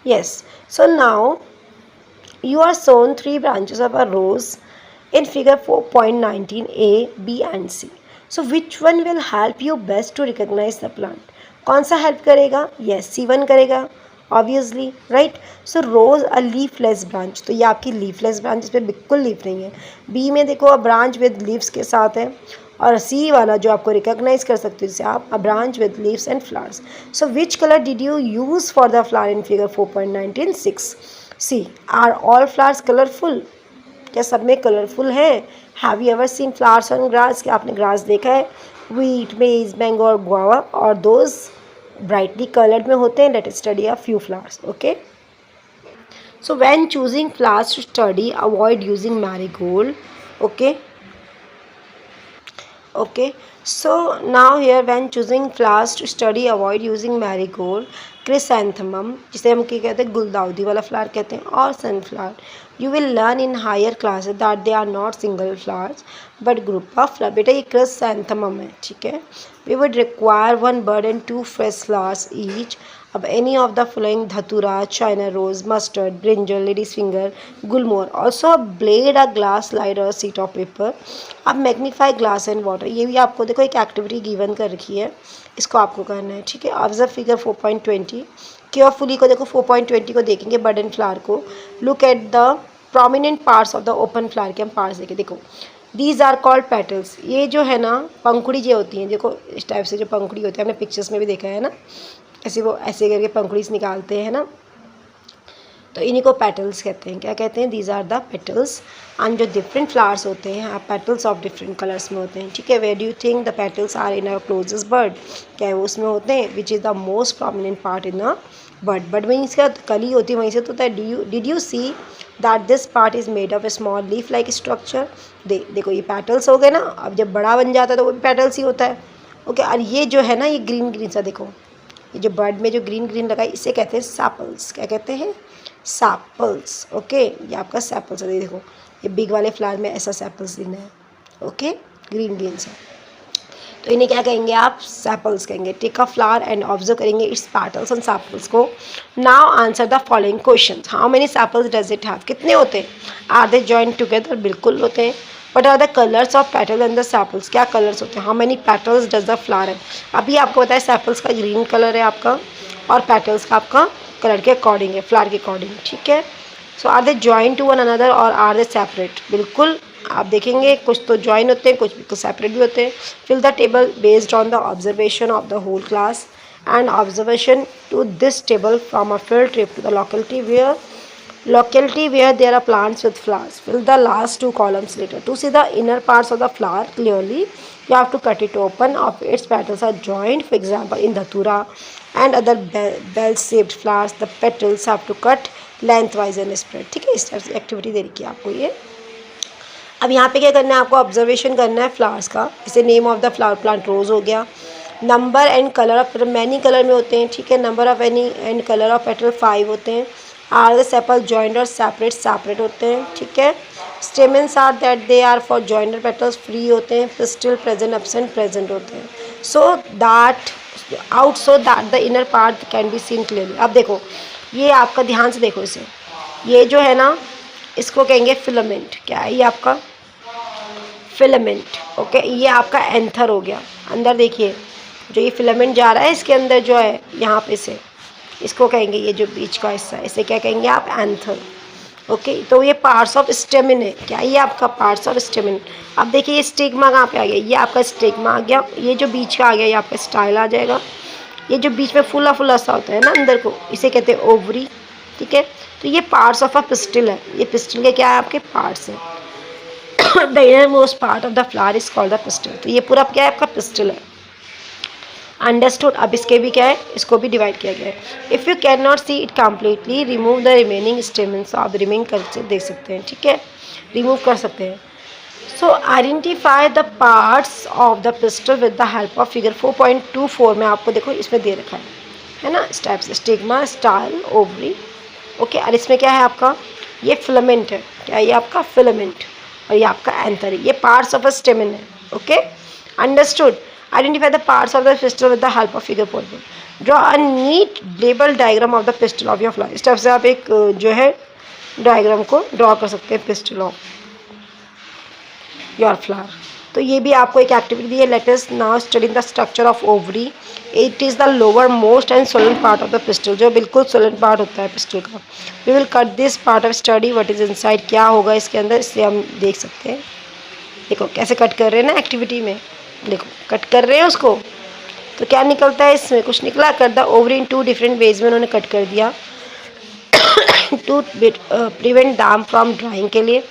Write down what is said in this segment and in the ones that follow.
Yes. So now you are shown three branches of a rose in figure 4.19a, B and C. So which one will help you best to recognize the plant? कौन सा help करेगा? Yes, C1 करेगा obviously, right. सो रोज अ leafless branch, तो ये आपकी leafless branch, इस पर बिल्कुल लीफ नहीं है. बी में देखो अ ब्रांच विद लीव्स के साथ है. और सी वाला जो आपको रिकॉग्नाइज कर सकते हो, जैसे आप a branch with leaves and flowers. So which colour did you use for the flower in figure 4.19.6? See. Are all flowers colourful? क्या सब में कलरफुल है? Have you ever seen flowers on grass? क्या आपने ग्रास देखा है? Wheat, मेज, mango और गुआवा और दोज ब्राइटली कलर्ड में होते हैं. Let us study a few flowers. Okay. So when choosing flowers to study, avoid using marigold. Okay. Okay. So now here when choosing flowers to study, avoid using marigold, chrysanthemum, जिसे हम क्या कहते हैं, गुलदाउदी वाला फ्लावर कहते हैं, और sunflower. You will learn in higher classes that they are not single flowers but group of flowers. बेटा ये chrysanthemum है, ठीक है. We would require one bud and two fresh flowers each. अब any of the following: धतूरा, China rose, mustard, brinjal, lady's finger, gulmohar. Also a blade, a glass slide और sheet of paper. अब magnify glass and water, ये भी आपको देखो एक activity given कर रखी है, इसको आपको करना है, ठीक है. Observe figure 4.20. केयरफुली को देखो, 4.20 को देखेंगे, बर्ड एंड फ्लावर को. Look at the prominent parts of the open flower के हम पार्ट्स देखें. देखो दीज आर कॉल्ड पेटल्स. ये जो है ना पंखुड़ी जो होती हैं, देखो इस टाइप से जो पंखुड़ी होती है, हमने पिक्चर्स में भी देखा है ना, ऐसे वो ऐसे करके पंखुड़ी से निकालते हैं ना, तो इन्हीं को पेटल्स कहते हैं. क्या कहते हैं? These are the petals. And जो डिफरेंट फ्लावर्स होते हैं, पेटल्स ऑफ डिफरेंट कलर्स में होते हैं, ठीक है. Where do you think the petals are in a closest bird? क्या है वो उसमें होते हैं? Which is the most prominent part in a bird. But वहीं इसका कली होती है, वहीं से तो होता है. Did you see that this part is made of A small leaf like structure? देखो ये पेटल्स हो गए ना. अब जब बड़ा बन जाता है तो वो भी पेटल्स ही होता है. ओके. और ये जो है ना, ये ग्रीन ग्रीन सा देखो, ये जो बर्ड में जो ग्रीन ग्रीन लगा है, इसे कहते हैं सैपल्स. क्या कहते हैं? सैपल्स. ओके. ये आपका सैपल्स है. देखो ये बिग वाले फ्लावर में ऐसा सैपल्स देना है. ओके. ग्रीन ग्रीन सा, तो इन्हें क्या कहेंगे आप? सैपल्स कहेंगे. Take a flower and observe करेंगे इट्स पेटल्स एंड सैपल्स को. Now answer the following question. How many sepals does it have? कितने होते हैं? Are they joint together? बिल्कुल होते हैं. What are the colours of petal and the sepals? क्या colours होते हैं? How many petals does the flower have? अभी आपको बताया सैपल्स का ग्रीन कलर है आपका, और पेटल्स का आपका कलर के अकॉर्डिंग है, फ्लावर के अकॉर्डिंग, ठीक है. So are they join to one another और आर दे सेपरेट? बिल्कुल. आप देखेंगे कुछ तो ज्वाइन होते हैं, कुछ सेपरेट भी होते हैं. Fill the table based on the observation of the whole class and observation to this table from a field trip to the locality where there are plants with flowers. Fill the last two columns later. To see the inner parts of the flower clearly, you have to cut it open. Of its petals are joined. For example, in Dhatura and other bell-shaped flowers, the petals have to cut lengthwise and spread. ठीक है, इस तरह से activity दे रखी है आपको ये. अब यहाँ पे क्या करना है आपको? ऑब्जर्वेशन करना है फ्लावर्स का. जैसे name of the flower plant rose हो गया. Number and colour of many colour में होते हैं, ठीक है. Number of any and colour of petal 5 होते हैं. आर द सेपल जॉइंट और सेपरेट होते हैं, ठीक है. Stamens are that they are for joint or petals, free होते हैं. पिस्टिल प्रेजेंट, एब्सेंट प्रेजेंट होते हैं. So that the inner part can be seen clearly. अब देखो ये आपका ध्यान से देखो इसे, ये जो है ना इसको कहेंगे फिलामेंट. क्या है ये आपका? फिलामेंट. ओके. ये आपका एंथर हो गया. अंदर देखिए जो ये फिलामेंट जा रहा है इसके अंदर जो है यहाँ पे से, इसको कहेंगे, ये जो बीच का हिस्सा है इसे क्या कहेंगे आप? एंथर. ओके. तो ये पार्ट्स ऑफ स्टेमिन है. क्या ये आपका पार्ट्स ऑफ स्टेमिन? अब देखिए ये स्टिग्मा कहाँ पे आ गया? ये आपका स्टिग्मा आ गया. ये जो बीच का आ गया ये आपका स्टाइल आ जाएगा. ये जो बीच में फुला सा होता है ना अंदर को, इसे कहते हैं ओवरी, ठीक है. तो ये पार्ट्स ऑफ अ पिस्टिल है. ये पिस्टिल के क्या है? आपके पार्ट्स हैं. The inner most part of the flower is called the pistil. तो ये पूरा क्या है? आपका पिस्टिल है. अंडरस्टूड. अब इसके भी क्या है? इसको भी डिवाइड किया गया है. If you can not see it completely, remove the remaining stamens. आप रिमेनिंग कर देख सकते हैं, ठीक है, रिमूव कर सकते हैं. सो identify the parts of the pistol with the help of figure 4.24 में आपको देखो इसमें दे रखा है ना, इस टाइप से. Stigma, style, ovary. ओके. और इसमें क्या है आपका? ये फिलामेंट है. क्या है ये आपका? फिलामेंट. और ये आपका एंथर है. ये पार्ट्स ऑफ अ स्टेमन है. Okay. Understood. Identify the parts of the pistil with the help of figure 4. Draw a neat label diagram of the pistil of your flower. इस तरफ से आप एक जो है डायग्राम को ड्रॉ कर सकते हैं pistil of your flower. तो ये भी आपको एक एक्टिविटी दी है. Let us now study the structure of ovary. It is the lower most and swollen part of the pistil, जो बिल्कुल सोलेंट पार्ट होता है पिस्टल का. We will cut this part of study what is inside, क्या होगा इसके अंदर, इससे हम देख सकते हैं. देखो कैसे कट कर रहे हैं ना एक्टिविटी में, देखो कट कर रहे हैं उसको, तो क्या निकलता है इसमें, कुछ निकला. Cut the ovary in 2 different ways में उन्होंने कट कर दिया to prevent them from drying के लिए.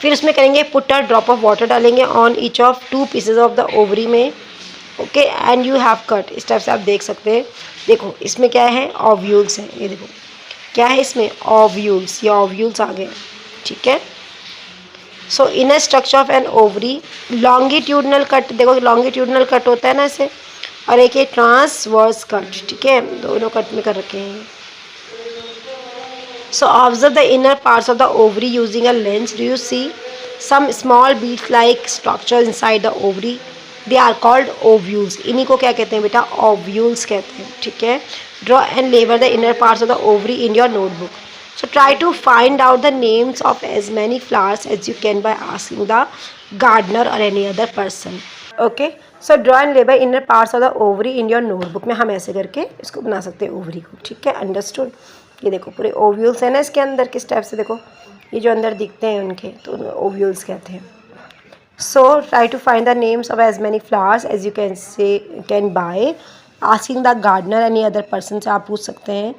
फिर उसमें करेंगे put a drop of water डालेंगे on each of 2 pieces of the ovary में. Okay and you have cut. इस टाइप से आप देख सकते हैं. देखो इसमें क्या है, ओव्यूल्स हैं. ये देखो क्या है इसमें, ओव्यूल्स. ये ओव्यूल्स आ गए. ठीक है. So inner structure of an ovary, longitudinal cut. देखो लॉन्गिट्यूडनल कट होता है ना ऐसे, और एक ये ट्रांसवर्स कट. ठीक है, दोनों कट में कर रखे हैं. So observe the inner parts of the ovary using a lens. Do you see some small bead-like structures inside the ovary? They are called ovules. इन्हीं को क्या कहते हैं बेटा, ovules कहते हैं. ठीक है. Draw and label the inner parts of the ovary in your notebook. So try to find out the names of as many flowers as you can by asking the gardener or any other person. Okay. So draw and label inner parts of the ovary in your notebook. में हम ऐसे करके इसको बना सकते हैं ovary को. ठीक है, अंडरस्टूड. ये देखो पूरे ओव्यूल्स है ना इसके अंदर. किस टाइप से, देखो ये जो अंदर दिखते हैं उनके, तो ओव्यूल्स कहते हैं. So try to find the names of as many flowers as you can by asking the gardener any other person से आप पूछ सकते हैं.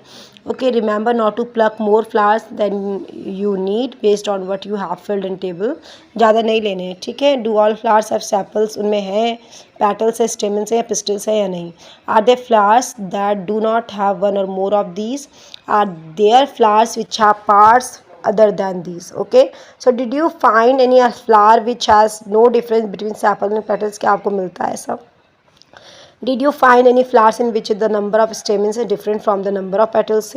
Okay, remember not to pluck more flowers than you need based on what you have filled in table. ज़्यादा नहीं लेने हैं. ठीक है. Do all flowers have sepals, उनमें है पेटल्स है, स्टेमन्स है या पिस्टल्स है या नहीं. Are they flowers that do not have one or more of these. Are there flowers which have parts other than these? Okay, so did you find any flower which has no difference between sepals and petals? क्या आपको मिलता है सब? Did you find any flowers in which the number of stamens is different from the number of petals?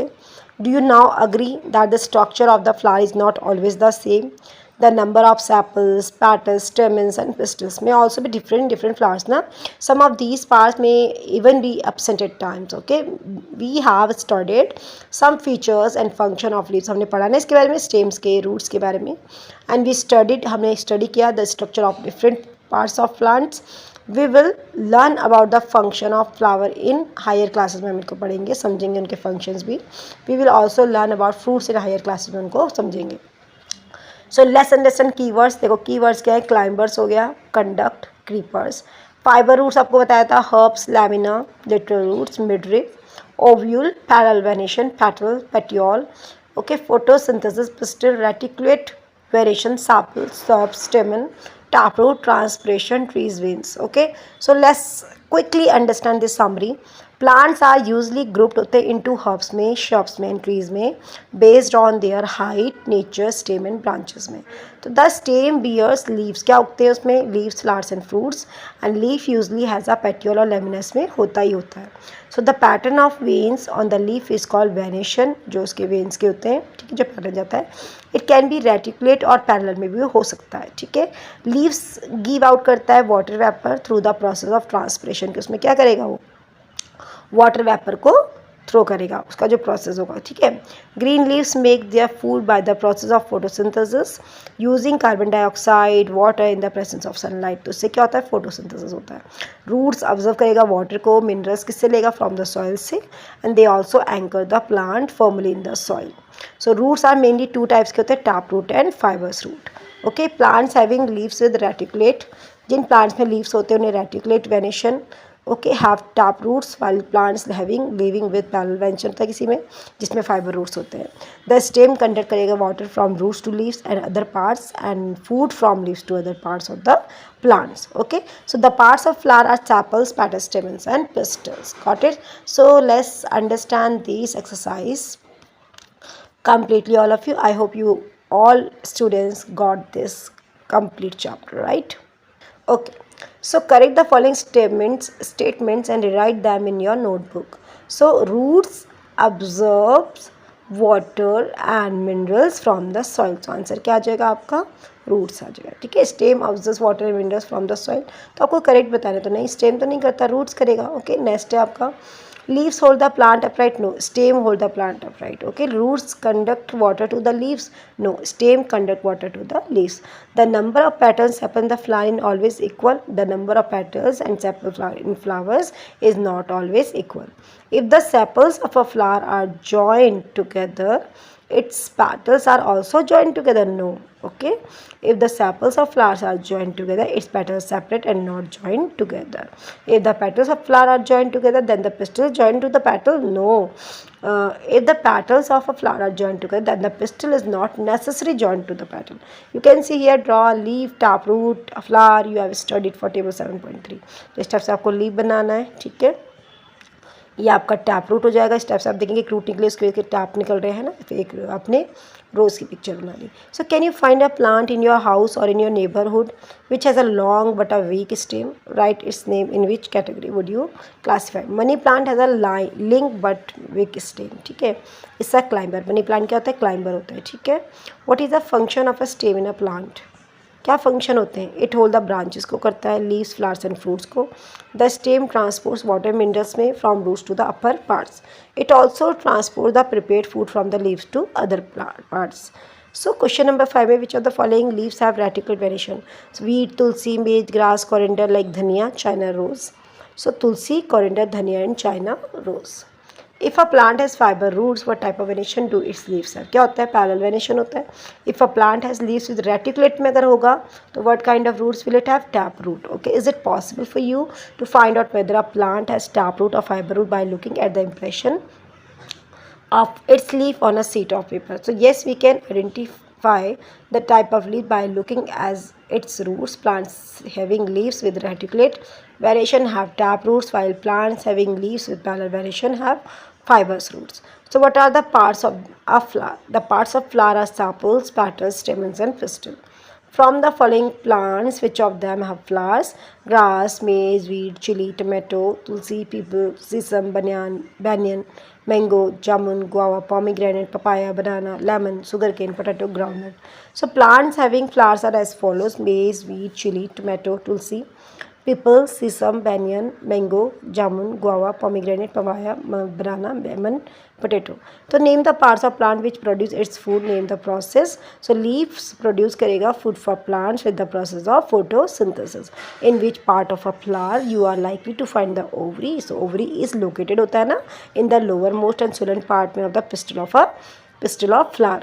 Do you now agree that the structure of the flower is not always the same? The number of sepals, petals, stamens and pistils may also be different in different flowers na. Some of these parts may even be absent at times. Okay, we have studied some features and function of leaves. हमने पढ़ा ना इसके बारे में, stems के, roots के बारे में. And we studied, हमने study किया the structure of different parts of plants. We will learn about the function of flower in higher classes में हम इनको पढ़ेंगे, समझेंगे उनके functions भी. We will also learn about fruits in higher classes में उनको समझेंगे. So let's understand keywords. देखो कीवर्ड्स क्या है, क्लाइंबर्स हो गया, कंडक्ट, क्रीपर्स. फाइबर रूट्स आपको बताया था, herbs, lamina, lateral roots, midrib, ovule, parallel venation, petal, petiole. Okay, photosynthesis, pistil, reticulate, venation, sepal, सब, stamen, taproot, transpiration, trees, veins. Okay, so let's quickly understand this summary. Plants are usually grouped होते into herbs में, shrubs में, trees में based on their height, nature, stem and branches में. तो the stem bears leaves. क्या उगते हैं उसमें, leaves, flowers and fruits. And leaf usually has a petiole और laminus में होता ही होता है. So the pattern of veins on the leaf is called venation, जो उसके veins के होते हैं. ठीक है, जो पैटर्न जाता है. It can be reticulate और parallel में भी हो सकता है. ठीक है. Leaves give out करता है water vapor through the process of transpiration. कि उसमें क्या करेगा वो, वाटर वेपर को थ्रो करेगा, उसका जो प्रोसेस होगा. ठीक है. Green leaves make their food by the process of photosynthesis using carbon dioxide water in the presence of sunlight. तो उससे क्या होता है, फोटोसिंथेसिस होता है. रूट्स ऑब्जर्व करेगा वाटर को, मिनरल्स किससे लेगा, फ्रॉम द सॉइल से. And they also anchor the plant firmly in the soil. So roots are mainly 2 types के होते हैं, tap root and fibres root. Okay, plants having leaves with reticulate, जिन plants में leaves होते हैं उन्हें reticulate venation. Okay, have tap roots, while plants having living with parallel venation होता है किसी में, जिसमें फाइबर रूट्स होते हैं. द स्टेम कंडक्ट करेगा water from roots to leaves and other parts and food from leaves to other parts of the plants. Okay, so the parts of flower are sepals, petals, stamens and pistils. Got it? So let's understand this exercise completely, all of you. I hope you all students got this complete chapter, right? Okay, so correct the following statements and rewrite them in your notebook. So roots absorbs water and minerals from the soil. तो answer क्या आ जाएगा आपका, roots आ जाएगा। ठीक है, stem observes water and minerals from the soil, तो आपको correct बताना, तो नहीं स्टेम तो नहीं करता, रूट्स करेगा। ओके, नेक्स्ट है आपका leaves hold the plant upright, no, stem hold the plant upright. Okay, roots conduct water to the leaves, no, stem conduct water to the leaves. The number of petals upon the flower is always equal, the number of petals and sepals in flowers is not always equal. If the sepals of a flower are joined together, its petals are also joined together, no. Okay, if the sepals of flowers are joined together, its petals separate and not joined together. If the petals of flower are joined together, then the pistil joined to the petal, no. If the petals of a flower are joined together, then the pistil is not necessarily joined to the petal. You can see here, draw a leaf, taproot, a flower. You have studied for table 7.3. तो इस type से आपको leaf बनाना है। ठीक है, ये आपका tap root हो जाएगा। इस टाइप से आप देखेंगे कि रूट निकले, उसके टैप निकल रहे हैं ना, फिर एक आपने रोज़ की पिक्चर बना ली। So can you find a plant in your house or in your neighbourhood which has a long but a weak stem, write its name, in which category would you classify. Money plant has a long but weak stem. ठीक है, इसका climber, money plant क्या होता है, climber होता है। ठीक है, what is the function of a stem in a plant, क्या फंक्शन होते हैं, इट होल्ड द ब्रांचेस को करता है, लीव्स फ्लावर्स एंड फ्रूट्स को। The stem transports water minerals में from roots to the upper parts, it also transport the prepared food from the leaves to other parts. So question number 5 में which of the following leaves have reticulate variation, wheat, tulsi, मेज, grass, coriander, like dhania, China rose. So tulsi, coriander, dhania and China rose. If a plant has fibre roots, what type of venation do its leaves have, क्या होता है, parallel venation होता है। If a plant has leaves with reticulate में अगर होगा तो what kind of roots will it have, tap root. Okay, is it possible for you to find out whether a plant has tap root और fibre root by looking at the impression of its leaf on a sheet of paper? So yes, we can identify the type of leaf by looking as its roots. Plants having leaves with reticulate variation have tap roots, while plants having leaves with parallel variation have fibrous roots. So what are the parts of a flower? The parts of flower are sepals, petals, stamens and pistil. From the following plants, which of them have flowers? Grass, maize, wheat, chili, tomato, tulsi, peepal, sesame, banyan, mango, jamun, guava, pomegranate, papaya, banana, lemon, sugarcane, potato, groundnut. So plants having flowers are as follows: maize, wheat, chili, tomato, tulsi, peepal, sesame, banyan, mango, jamun, guava, pomegranate, papaya, banana, lemon, potato. तो name the parts of plant which produce its food, name the process. So leaves produce करेगा food for plants with the process of photosynthesis. In which part of a flower you are likely to find the ovary? So ovary is located होता है ना in the lowermost and swollen part में of the pistil of flower.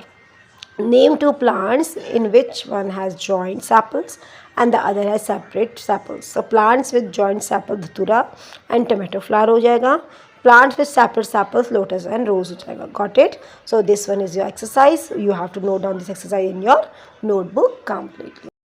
Name two plants in which one has joint sepals and the other has separate sepals. So plants with joint sepal धतूरा and tomato flower हो जाएगा. Plants with separate sepals, lotus and rose हो जाएगा. Got it? So this one is your exercise. You have to note down this exercise in your notebook completely.